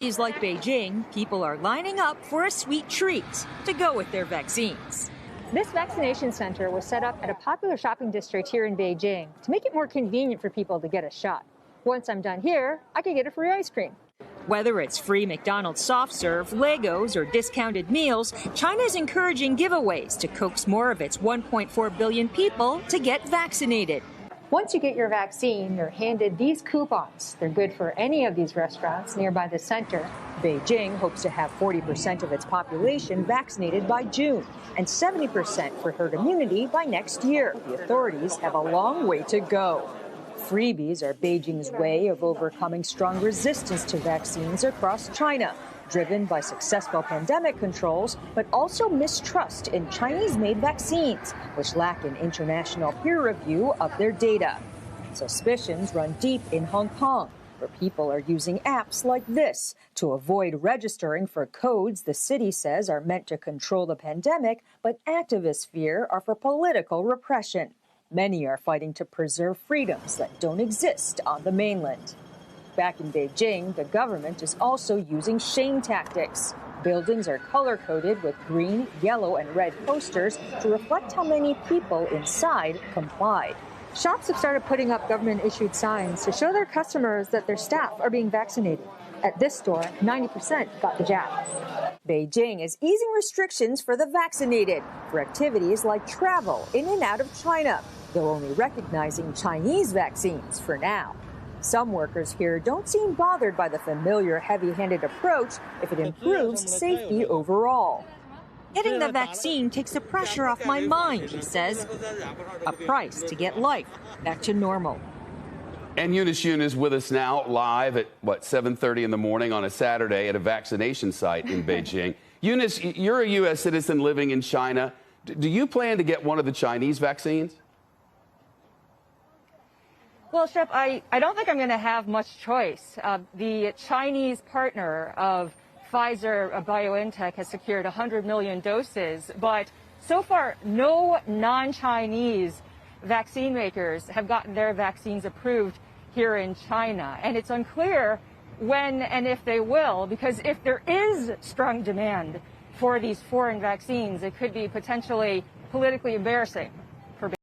Cities like Beijing, people are lining up for a sweet treat to go with their vaccines. This vaccination center was set up at a popular shopping district here in Beijing to make it more convenient for people to get a shot. Once I'm done here, I can get a free ice cream. Whether it's free McDonald's soft serve, Legos, or discounted meals, China is encouraging giveaways to coax more of its 1.4 billion people to get vaccinated. Once you get your vaccine, you're handed these coupons. They're good for any of these restaurants nearby the center. Beijing hopes to have 40% of its population vaccinated by June and 70% for herd immunity by next year. The authorities have a long way to go. Freebies are Beijing's way of overcoming strong resistance to vaccines across China, driven by successful pandemic controls, but also mistrust in Chinese-made vaccines, which lack an international peer review of their data. Suspicions run deep in Hong Kong, where people are using apps like this to avoid registering for codes the city says are meant to control the pandemic, but activists fear are for political repression. Many are fighting to preserve freedoms that don't exist on the mainland. Back in Beijing, the government is also using shame tactics. Buildings are color-coded with green, yellow, and red posters to reflect how many people inside complied. Shops have started putting up government-issued signs to show their customers that their staff are being vaccinated. At this store, 90% got the jab. Beijing is easing restrictions for the vaccinated for activities like travel in and out of China, though only recognizing Chinese vaccines for now. Some workers here don't seem bothered by the familiar heavy-handed approach if it improves safety overall. Getting the vaccine takes the pressure off my mind, he says. A price to get life back to normal. And Eunice Yoon is with us now live at, 7:30 in the morning on a Saturday at a vaccination site in Beijing. Eunice, you're a U.S. citizen living in China. Do you plan to get one of the Chinese vaccines? Well, Shep, I don't think I'm going to have much choice. The Chinese partner of Pfizer BioNTech has secured 100 million doses, but so far no non-Chinese vaccine makers have gotten their vaccines approved here in China. And it's unclear when and if they will, because if there is strong demand for these foreign vaccines, it could be potentially politically embarrassing